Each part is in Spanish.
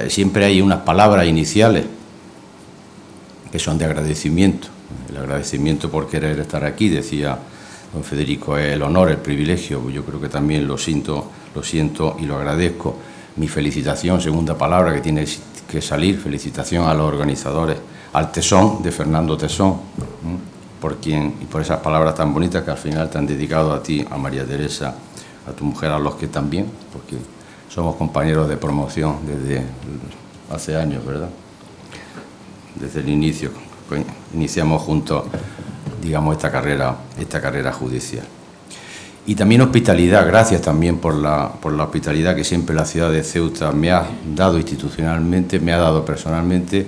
siempre hay unas palabras iniciales que son de agradecimiento. El agradecimiento por querer estar aquí, decía don Federico, es el honor, el privilegio. Yo creo que también lo siento y lo agradezco. Mi felicitación, segunda palabra que tiene que salir, felicitación a los organizadores, al Tesón de Fernando Tesón, por quien y por esas palabras tan bonitas que al final te han dedicado a ti, a María Teresa, a tu mujer, a los que también, porque somos compañeros de promoción desde hace años, ¿verdad? Desde el inicio, pues, iniciamos juntos, digamos, esta carrera judicial. Y también hospitalidad, gracias también por la hospitalidad que siempre la ciudad de Ceuta me ha dado institucionalmente, me ha dado personalmente,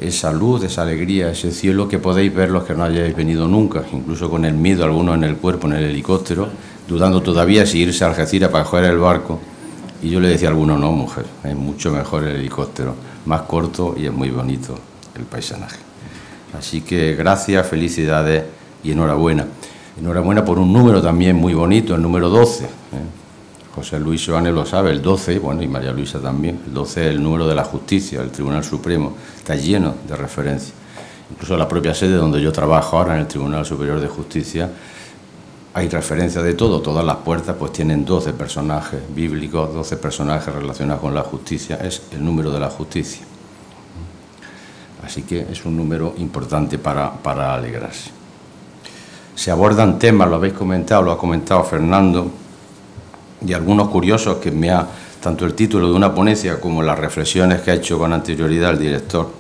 esa luz, esa alegría, ese cielo que podéis ver los que no hayáis venido nunca, incluso con el miedo, algunos en el cuerpo, en el helicóptero, dudando todavía si irse a Algeciras para coger el barco. Y yo le decía a algunos, no, mujer, es mucho mejor el helicóptero, más corto y es muy bonito el paisaje. Así que gracias, felicidades y enhorabuena. Enhorabuena por un número también muy bonito, el número 12. José Luis Joanes lo sabe, el 12, bueno, y María Luisa también. El 12 es el número de la justicia, el Tribunal Supremo. Está lleno de referencias. Incluso la propia sede donde yo trabajo ahora, en el Tribunal Superior de Justicia, hay referencias de todo. Todas las puertas pues tienen 12 personajes bíblicos, 12 personajes relacionados con la justicia. Es el número de la justicia. Así que es un número importante para alegrarse. Se abordan temas, lo habéis comentado, lo ha comentado Fernando, y algunos curiosos que tanto el título de una ponencia como las reflexiones que ha hecho con anterioridad el director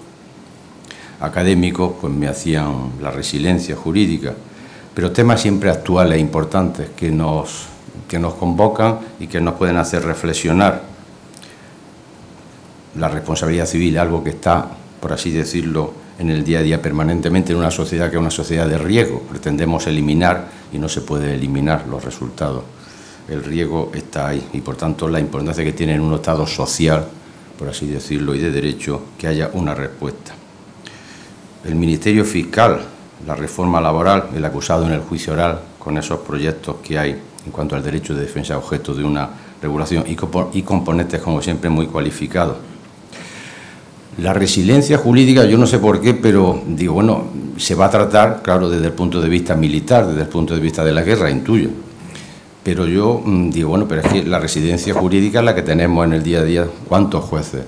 académico, pues me hacían la resiliencia jurídica, pero temas siempre actuales e importantes que nos convocan y que nos pueden hacer reflexionar. La responsabilidad civil, algo que está, por así decirlo, en el día a día permanentemente en una sociedad que es una sociedad de riesgo. Pretendemos eliminar y no se puede eliminar los resultados. El riesgo está ahí y, por tanto, la importancia que tiene en un Estado social, por así decirlo, y de derecho, que haya una respuesta. El Ministerio Fiscal, la reforma laboral, el acusado en el juicio oral, con esos proyectos que hay en cuanto al derecho de defensa objeto de una regulación y componentes, como siempre, muy cualificados. La resiliencia jurídica, yo no sé por qué, pero digo, bueno, se va a tratar, claro, desde el punto de vista militar, desde el punto de vista de la guerra, intuyo. Pero yo digo, bueno, pero es que la resiliencia jurídica es la que tenemos en el día a día. ¿Cuántos jueces?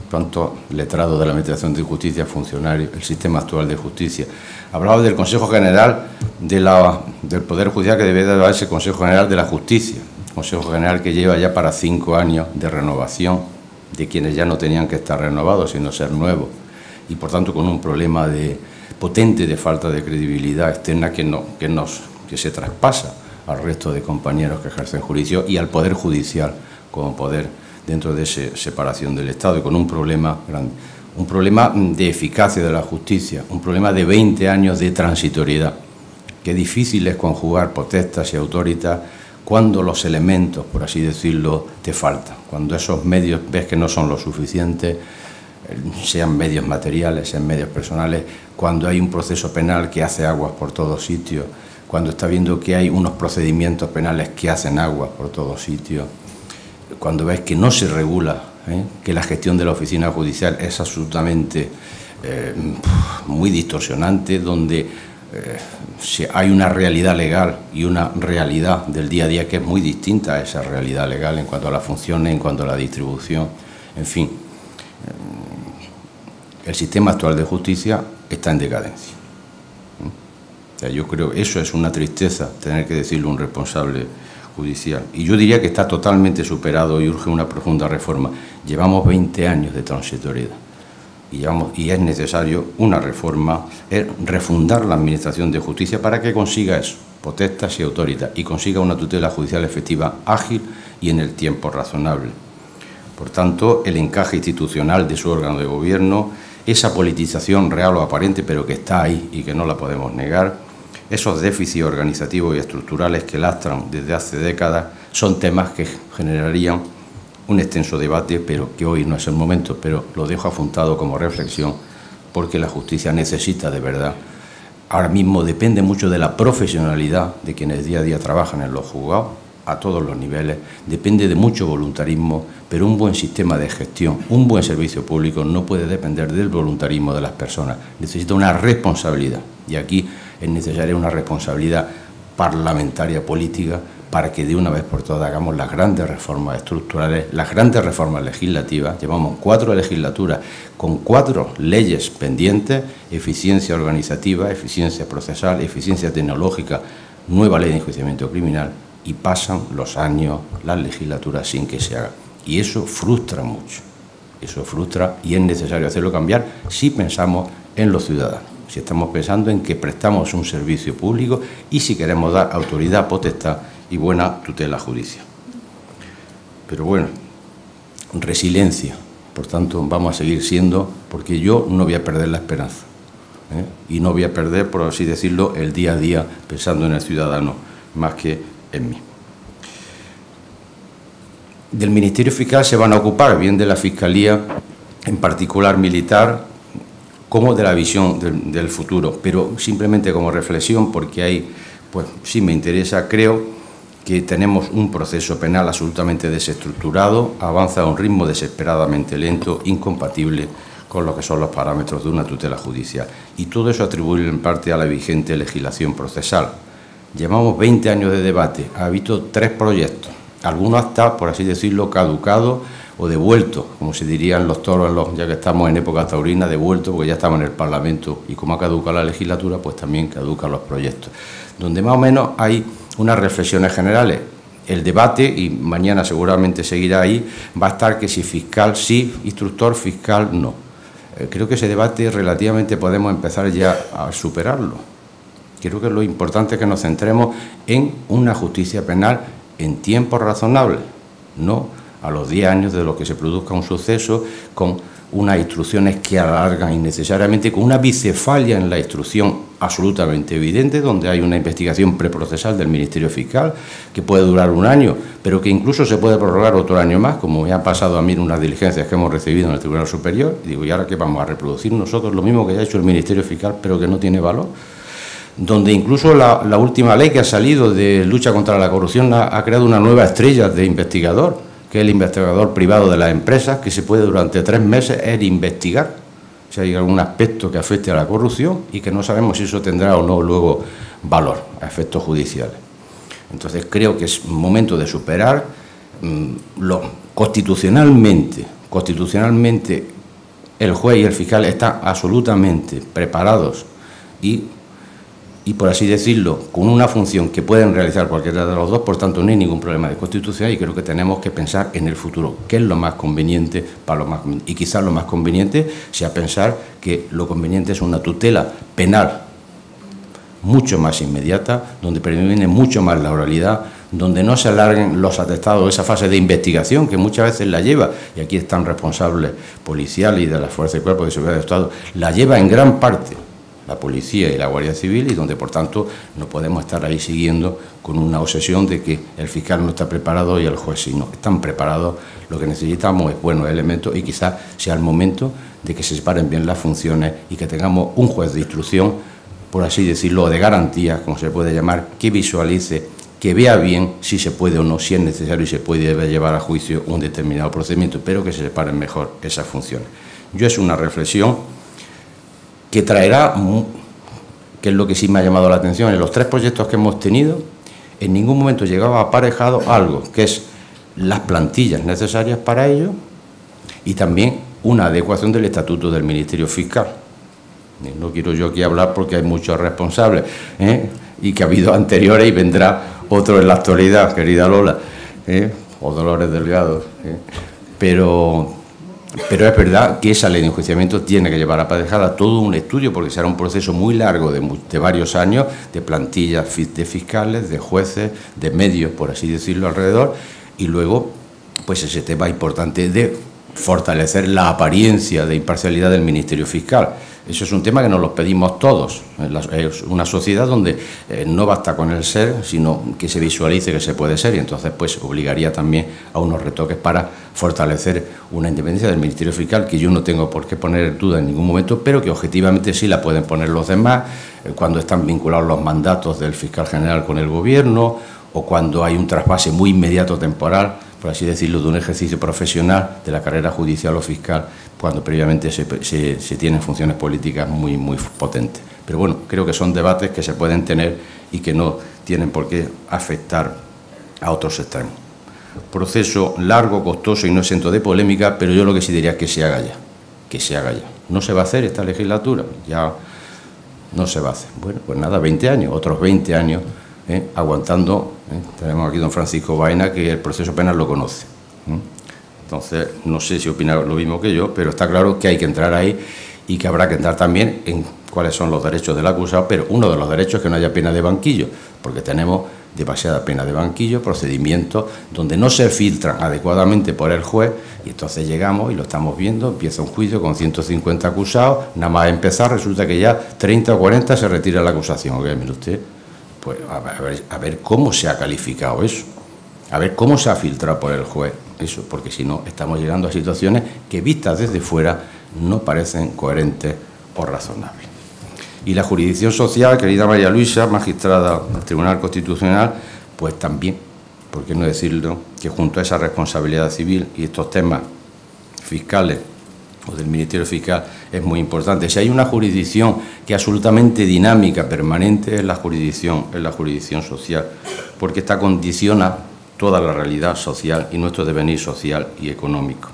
¿Cuántos letrados de la Administración de Justicia, funcionarios, el sistema actual de justicia? Hablaba del Consejo General del Poder Judicial, que debe de darse Consejo General de la Justicia. Consejo General que lleva ya para 5 años de renovación de quienes ya no tenían que estar renovados, sino ser nuevos, y por tanto con un problema potente de falta de credibilidad externa que se traspasa al resto de compañeros que ejercen juicio y al Poder Judicial como poder dentro de esa separación del Estado, y con un problema grande, un problema de eficacia de la justicia, un problema de 20 años de transitoriedad. Qué difícil es conjugar potestas y autoritas cuando los elementos, por así decirlo, te faltan, cuando esos medios ves que no son lo suficientes, sean medios materiales, sean medios personales, cuando hay un proceso penal que hace aguas por todos sitios, cuando está viendo que hay unos procedimientos penales que hacen aguas por todos sitios, cuando ves que no se regula, que la gestión de la oficina judicial es absolutamente muy distorsionante, donde hay una realidad legal y una realidad del día a día que es muy distinta a esa realidad legal en cuanto a las funciones, en cuanto a la distribución, en fin. El sistema actual de justicia está en decadencia. O sea, yo creo que eso es una tristeza, tener que decirlo a un responsable judicial. Y yo diría que está totalmente superado y urge una profunda reforma. Llevamos 20 años de transitoriedad. Y es necesario una reforma, es refundar la Administración de Justicia para que consiga eso, potestas y autoridad, y consiga una tutela judicial efectiva, ágil y en el tiempo razonable. Por tanto, el encaje institucional de su órgano de gobierno, esa politización real o aparente, pero que está ahí y que no la podemos negar, esos déficits organizativos y estructurales que lastran desde hace décadas, son temas que generarían un extenso debate, pero que hoy no es el momento, pero lo dejo apuntado como reflexión, porque la justicia necesita de verdad. Ahora mismo depende mucho de la profesionalidad de quienes día a día trabajan en los juzgados, a todos los niveles, depende de mucho voluntarismo, pero un buen sistema de gestión, un buen servicio público no puede depender del voluntarismo de las personas, necesita una responsabilidad, y aquí es necesaria una responsabilidad parlamentaria, política, para que de una vez por todas hagamos las grandes reformas estructurales, las grandes reformas legislativas. Llevamos 4 legislaturas con 4 leyes pendientes: eficiencia organizativa, eficiencia procesal, eficiencia tecnológica, nueva ley de enjuiciamiento criminal, y pasan los años, las legislaturas, sin que se haga. Y eso frustra mucho, eso frustra, y es necesario hacerlo cambiar si pensamos en los ciudadanos, si estamos pensando en que prestamos un servicio público y si queremos dar autoridad, potestad y buena tutela judicial. Pero bueno, resiliencia, por tanto vamos a seguir siendo, porque yo no voy a perder la esperanza, y no voy a perder, por así decirlo, el día a día pensando en el ciudadano más que en mí. Del Ministerio Fiscal se van a ocupar, bien de la Fiscalía, en particular militar, como de la visión del futuro, pero simplemente como reflexión, porque ahí, pues sí me interesa. Creo que tenemos un proceso penal absolutamente desestructurado, avanza a un ritmo desesperadamente lento, incompatible con lo que son los parámetros de una tutela judicial. Y todo eso atribuye en parte a la vigente legislación procesal. Llevamos 20 años de debate, ha habido 3 proyectos, algunos hasta, por así decirlo, caducados o devueltos, como se dirían los toros, ya que estamos en época taurina, devueltos porque ya estamos en el Parlamento, y como ha caducado la legislatura, pues también caducan los proyectos, donde más o menos hay unas reflexiones generales. El debate, y mañana seguramente seguirá ahí, va a estar que si fiscal sí, instructor fiscal no. Creo que ese debate relativamente podemos empezar ya a superarlo. Creo que lo importante es que nos centremos en una justicia penal en tiempos razonables, no a los 10 años de lo que se produzca un suceso, con unas instrucciones que alargan innecesariamente, con una bicefalia en la instrucción absolutamente evidente, donde hay una investigación preprocesal del Ministerio Fiscal que puede durar 1 año, pero que incluso se puede prorrogar otro año más, como me ha pasado a mí en unas diligencias que hemos recibido en el Tribunal Superior. Y digo, ¿y ahora qué vamos a reproducir nosotros? Lo mismo que ha hecho el Ministerio Fiscal, pero que no tiene valor. Donde incluso la última ley que ha salido de lucha contra la corrupción ha creado una nueva estrella de investigador, que es el investigador privado de las empresas, que se puede durante 3 meses investigar si hay algún aspecto que afecte a la corrupción, y que no sabemos si eso tendrá o no luego valor a efectos judiciales. Entonces creo que es momento de superar constitucionalmente el juez y el fiscal están absolutamente preparados y, por así decirlo, con una función que pueden realizar cualquiera de los dos, por tanto no hay ningún problema de constitución, y creo que tenemos que pensar en el futuro, qué es lo más conveniente para lo más conveniente. Y quizás lo más conveniente sea pensar que lo conveniente es una tutela penal mucho más inmediata, donde previene mucho más la oralidad, donde no se alarguen los atestados, esa fase de investigación que muchas veces la lleva, y aquí están responsables policiales y de las fuerzas y cuerpos de seguridad del Estado, la lleva en gran parte la policía y la Guardia Civil, y donde, por tanto, no podemos estar ahí siguiendo con una obsesión de que el fiscal no está preparado y el juez sí. No, están preparados. Lo que necesitamos es buenos elementos, y quizás sea el momento de que se separen bien las funciones y que tengamos un juez de instrucción, por así decirlo, de garantía, como se puede llamar, que visualice, que vea bien si se puede o no, si es necesario y se puede llevar a juicio un determinado procedimiento, pero que se separen mejor esas funciones. Yo es una reflexión que traerá, que es lo que sí me ha llamado la atención, en los 3 proyectos que hemos tenido, en ningún momento llegaba aparejado algo, que es las plantillas necesarias para ello, y también una adecuación del estatuto del Ministerio Fiscal. No quiero yo aquí hablar porque hay muchos responsables, y que ha habido anteriores y vendrá otro en la actualidad, querida Lola, o Dolores Delgado, pero es verdad que esa ley de enjuiciamiento tiene que llevar aparejada todo un estudio, porque será un proceso muy largo de varios años, de plantillas de fiscales, de jueces, de medios, por así decirlo, alrededor, y luego pues ese tema importante de fortalecer la apariencia de imparcialidad del Ministerio Fiscal. Eso es un tema que nos lo pedimos todos. Es una sociedad donde no basta con el ser, sino que se visualice que se puede ser, y entonces pues obligaría también a unos retoques para fortalecer una independencia del Ministerio Fiscal, que yo no tengo por qué poner en duda en ningún momento, pero que objetivamente sí la pueden poner los demás, cuando están vinculados los mandatos del fiscal general con el gobierno, o cuando hay un trasvase muy inmediato temporal, por así decirlo, de un ejercicio profesional de la carrera judicial o fiscal, cuando previamente se tienen funciones políticas muy potentes. Pero bueno, creo que son debates que se pueden tener y que no tienen por qué afectar a otros extremos. Proceso largo, costoso y no exento de polémica, pero yo lo que sí diría es que se haga ya, que se haga ya. No se va a hacer esta legislatura, ya no se va a hacer. Bueno, pues nada, 20 años, otros 20 años aguantando. Tenemos aquí don Francisco Baena, que el proceso penal lo conoce. Entonces, no sé si opina lo mismo que yo, pero está claro que hay que entrar ahí y que habrá que entrar también en cuáles son los derechos del acusado, pero uno de los derechos es que no haya pena de banquillo, porque tenemos demasiada pena de banquillo, procedimientos donde no se filtran adecuadamente por el juez, y entonces llegamos y lo estamos viendo, empieza un juicio con 150 acusados, nada más empezar resulta que ya 30 o 40 se retira la acusación. Oiga, mire usted, pues a ver cómo se ha calificado eso, a ver cómo se ha filtrado por el juez eso, porque si no estamos llegando a situaciones que vistas desde fuera no parecen coherentes o razonables. Y la jurisdicción social, querida María Luisa, magistrada del Tribunal Constitucional, pues también, ¿por qué no decirlo?, que junto a esa responsabilidad civil y estos temas fiscales o del Ministerio Fiscal es muy importante. Si hay una jurisdicción que es absolutamente dinámica, permanente, es la jurisdicción social, porque esta condiciona toda la realidad social y nuestro devenir social y económico.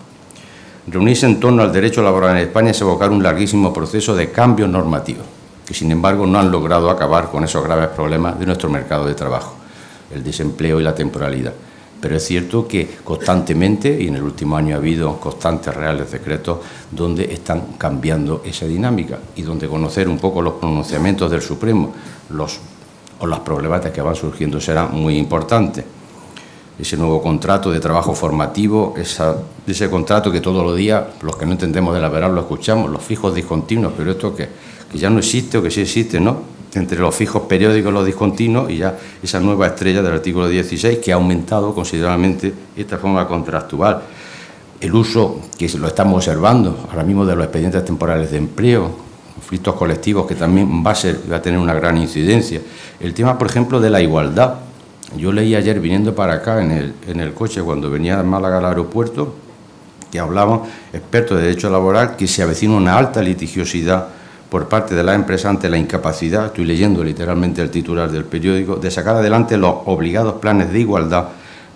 Reunirse en torno al derecho laboral en España es evocar un larguísimo proceso de cambios normativos, que sin embargo no han logrado acabar con esos graves problemas de nuestro mercado de trabajo, el desempleo y la temporalidad. Pero es cierto que constantemente, y en el último año ha habido constantes reales decretos donde están cambiando esa dinámica y donde conocer un poco los pronunciamientos del Supremo o las problemáticas que van surgiendo será muy importante. Ese nuevo contrato de trabajo formativo, ese contrato que todos los días, los que no entendemos de la verdad, lo escuchamos, los fijos discontinuos, pero esto que ya no existe o que sí existe, ¿no? Entre los fijos periódicos y los discontinuos, y ya esa nueva estrella del artículo 16 que ha aumentado considerablemente esta forma contractual. El uso, que lo estamos observando ahora mismo, de los expedientes temporales de empleo, conflictos colectivos, que también va a tener una gran incidencia. El tema, por ejemplo, de la igualdad. Yo leí ayer, viniendo para acá en el coche, cuando venía de Málaga al aeropuerto, que hablaban expertos de derecho laboral, que se avecina una alta litigiosidad por parte de la empresa ante la incapacidad, estoy leyendo literalmente el titular del periódico, de sacar adelante los obligados planes de igualdad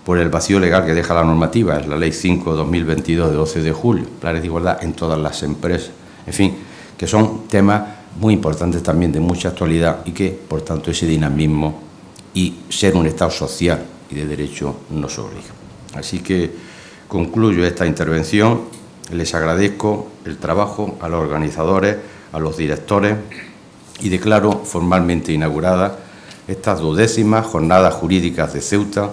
por el vacío legal que deja la normativa, es la Ley 5/2022 de 12 de julio, planes de igualdad en todas las empresas. En fin, que son temas muy importantes también, de mucha actualidad, y que, por tanto, ese dinamismo y ser un Estado social y de derecho nos obliga. Así que concluyo esta intervención, les agradezco el trabajo a los organizadores, a los directores, y declaro formalmente inaugurada estas 12ª Jornadas Jurídicas de Ceuta,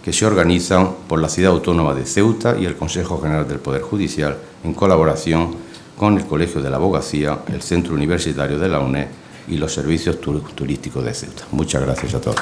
que se organizan por la Ciudad Autónoma de Ceuta y el Consejo General del Poder Judicial, en colaboración con el Colegio de la Abogacía, el Centro Universitario de la UNED y los servicios turísticos de Ceuta. Muchas gracias a todos.